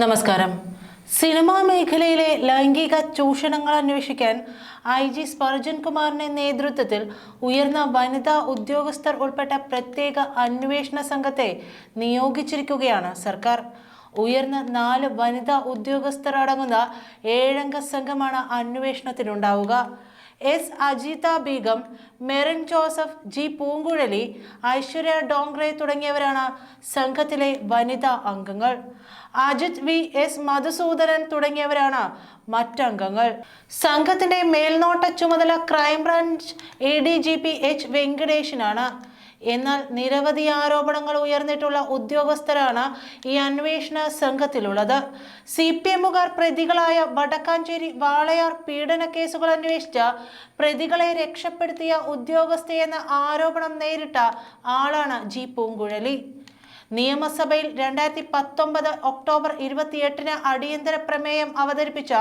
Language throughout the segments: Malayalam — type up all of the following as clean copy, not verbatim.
നമസ്കാരം. സിനിമാ മേഖലയിലെ ലൈംഗിക ചൂഷണങ്ങൾ അന്വേഷിക്കാൻ IG സ്പർജൻ കുമാറിന്റെ നേതൃത്വത്തിൽ ഉയർന്ന വനിതാ ഉദ്യോഗസ്ഥർ ഉൾപ്പെട്ട പ്രത്യേക അന്വേഷണ സംഘത്തെ നിയോഗിച്ചിരിക്കുകയാണ് സർക്കാർ. ഉയർന്ന 4 വനിതാ ഉദ്യോഗസ്ഥർ അടങ്ങുന്ന 7 അംഗ സംഘമാണ് അന്വേഷണത്തിനുണ്ടാവുക. S. അജിത ബീഗം, മെറിൻ ജോസഫ്, G. പൂങ്കുഴലി, ഐശ്വര്യ ഡോങ്റെ തുടങ്ങിയവരാണ് സംഘത്തിലെ വനിതാ അംഗങ്ങൾ. അജിത് V. S. മധുസൂദനൻ തുടങ്ങിയവരാണ് മറ്റംഗങ്ങൾ. സംഘത്തിന്റെ മേൽനോട്ട ചുമതല ക്രൈംബ്രാഞ്ച് ADGP H. വെങ്കടേഷിനാണ്. എന്നാൽ നിരവധി ആരോപണങ്ങൾ ഉയർന്നിട്ടുള്ള ഉദ്യോഗസ്ഥരാണ് ഈ അന്വേഷണ സംഘത്തിലുള്ളത്. CPM-കാർ പ്രതികളായ വടക്കാഞ്ചേരി വാളയാർ പീഡന കേസുകൾ അന്വേഷിച്ച പ്രതികളെ രക്ഷപ്പെടുത്തിയ ഉദ്യോഗസ്ഥയെന്ന ആരോപണം നേരിട്ട ആളാണ് G. പൂങ്കുഴലി. നിയമസഭയിൽ 2019 ഒക്ടോബർ 28 അടിയന്തര പ്രമേയം അവതരിപ്പിച്ച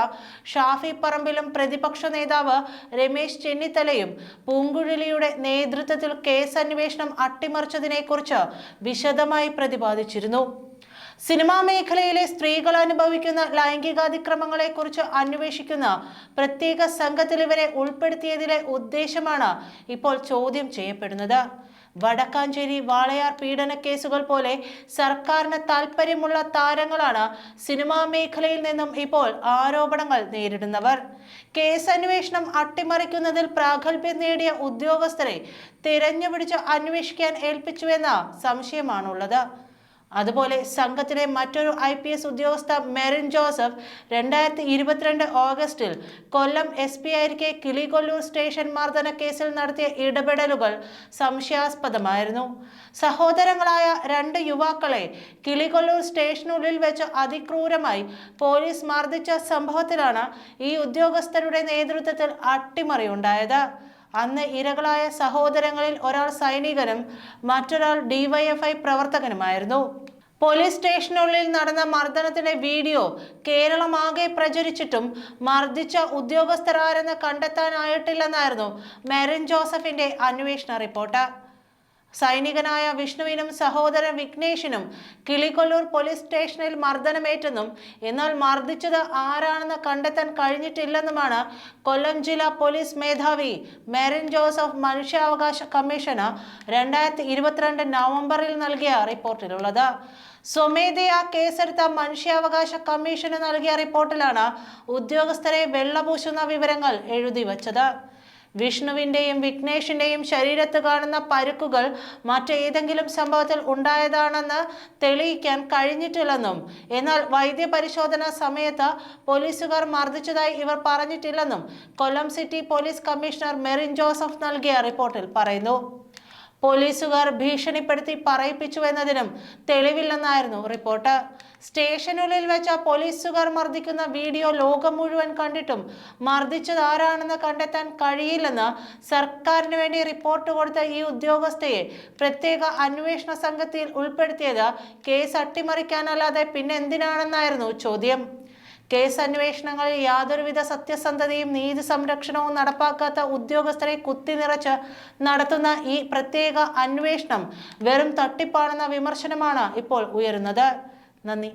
ഷാഫി പറമ്പിലും പ്രതിപക്ഷ നേതാവ് രമേശ് ചെന്നിത്തലയും പൂങ്കുഴലിയുടെ നേതൃത്വത്തിൽ കേസ് അന്വേഷണം അട്ടിമറിച്ചതിനെക്കുറിച്ച് വിശദമായി പ്രതിപാദിച്ചിരുന്നു. സിനിമാ മേഖലയിലെ സ്ത്രീകൾ അനുഭവിക്കുന്ന ലൈംഗികാതിക്രമങ്ങളെക്കുറിച്ച് അന്വേഷിക്കുന്ന പ്രത്യേക സംഘത്തിൽ ഇവരെ ഉൾപ്പെടുത്തിയതിലെ ഉദ്ദേശമാണ് ഇപ്പോൾ ചോദ്യം ചെയ്യപ്പെടുന്നത്. വടക്കാഞ്ചേരി വാളയാർ പീഡന കേസുകൾ പോലെ സർക്കാരിന് താൽപ്പര്യമുള്ള താരങ്ങളാണ് സിനിമാ മേഖലയിൽ നിന്നും ഇപ്പോൾ ആരോപണങ്ങൾ നേരിടുന്നവർ. കേസ് അന്വേഷണം അട്ടിമറിക്കുന്നതിൽ പ്രാഗൽഭ്യം നേടിയ ഉദ്യോഗസ്ഥരെ തിരഞ്ഞുപിടിച്ച് അന്വേഷിക്കാൻ ഏൽപ്പിച്ചുവെന്ന സംശയമാണുള്ളത്. അതുപോലെ സംഘത്തിലെ മറ്റൊരു IPS ഉദ്യോഗസ്ഥ മെറിൻ ജോസഫ് 2022 ഓഗസ്റ്റിൽ കൊല്ലം SP ആയിരിക്കെ കിളികൊല്ലൂർ സ്റ്റേഷൻ മർദ്ദന കേസിൽ നടത്തിയ ഇടപെടലുകൾ സംശയാസ്പദമായിരുന്നു. സഹോദരങ്ങളായ 2 യുവാക്കളെ കിളികൊല്ലൂർ സ്റ്റേഷനുള്ളിൽ വെച്ച് അതിക്രൂരമായി പോലീസ് മർദ്ദിച്ച സംഭവത്തിലാണ് ഈ ഉദ്യോഗസ്ഥരുടെ നേതൃത്വത്തിൽ അട്ടിമറിയുണ്ടായത്. അന്ന് ഇരകളായ സഹോദരങ്ങളിൽ ഒരാൾ സൈനികനും മറ്റൊരാൾ DYFI പ്രവർത്തകനുമായിരുന്നു. പോലീസ് സ്റ്റേഷനുള്ളിൽ നടന്ന മർദ്ദനത്തിന്റെ വീഡിയോ കേരളമാകെ പ്രചരിച്ചിട്ടും മർദ്ദിച്ച ഉദ്യോഗസ്ഥർ ആരെന്ന് കണ്ടെത്താനായിട്ടില്ലെന്നായിരുന്നു മെറിൻ ജോസഫിന്റെ അന്വേഷണ റിപ്പോർട്ട്. സൈനികനായ വിഷ്ണുവിനും സഹോദരൻ വിഘ്നേഷിനും കിളികൊല്ലൂർ പോലീസ് സ്റ്റേഷനിൽ മർദ്ദനമേറ്റെന്നും എന്നാൽ മർദ്ദിച്ചത് ആരാണെന്ന് കണ്ടെത്താൻ കഴിഞ്ഞിട്ടില്ലെന്നുമാണ് കൊല്ലം ജില്ലാ പോലീസ് മേധാവി മെറിൻ ജോസഫ് മനുഷ്യാവകാശ കമ്മീഷന് 2022 നവംബറിൽ നൽകിയ റിപ്പോർട്ടിലുള്ളത്. സ്വമേധയാ കേസെടുത്ത മനുഷ്യാവകാശ കമ്മീഷന് നൽകിയ റിപ്പോർട്ടിലാണ് ഉദ്യോഗസ്ഥരെ വെള്ളപൂശുന്ന വിവരങ്ങൾ എഴുതി വച്ചത്. വിഷ്ണുവിന്റെയും വിഘ്നേഷിന്റെയും ശരീരത്ത് കാണുന്ന പരുക്കുകൾ മറ്റേതെങ്കിലും സംഭവത്തിൽ ഉണ്ടായതാണെന്ന് തെളിയിക്കാൻ കഴിഞ്ഞിട്ടില്ലെന്നും എന്നാൽ വൈദ്യപരിശോധന സമയത്ത് പോലീസുകാർ മർദ്ദിച്ചതായി ഇവർ പറഞ്ഞിട്ടില്ലെന്നും Kollam city police commissioner Merin Joseph നൽകിയ റിപ്പോർട്ടിൽ പറയുന്നു. പോലീസുകാർ ഭീഷണിപ്പെടുത്തി പറയിപ്പിച്ചുവെന്നതിനും തെളിവില്ലെന്നായിരുന്നു റിപ്പോർട്ട്. സ്റ്റേഷനുള്ളിൽ വെച്ച പോലീസുകാർ മർദ്ദിക്കുന്ന വീഡിയോ ലോകം മുഴുവൻ കണ്ടിട്ടും മർദ്ദിച്ചത് ആരാണെന്ന് കണ്ടെത്താൻ കഴിയില്ലെന്ന് സർക്കാരിന് വേണ്ടി റിപ്പോർട്ട് കൊടുത്ത ഈ ഉദ്യോഗസ്ഥയെ പ്രത്യേക അന്വേഷണ സംഘത്തിൽ ഉൾപ്പെടുത്തിയത് കേസ് അട്ടിമറിക്കാനല്ലാതെ പിന്നെന്തിനാണെന്നായിരുന്നു ചോദ്യം. കേസ് അന്വേഷണങ്ങളിൽ യാതൊരുവിധ സത്യസന്ധതയും നീതി സംരക്ഷണവും നടപ്പാക്കാത്ത ഉദ്യോഗസ്ഥരെ കുത്തിനിറച്ച് നടത്തുന്ന ഈ പ്രത്യേക അന്വേഷണം വെറും തട്ടിപ്പാണെന്ന വിമർശനമാണ് ഇപ്പോൾ ഉയരുന്നത്. നന്ദി.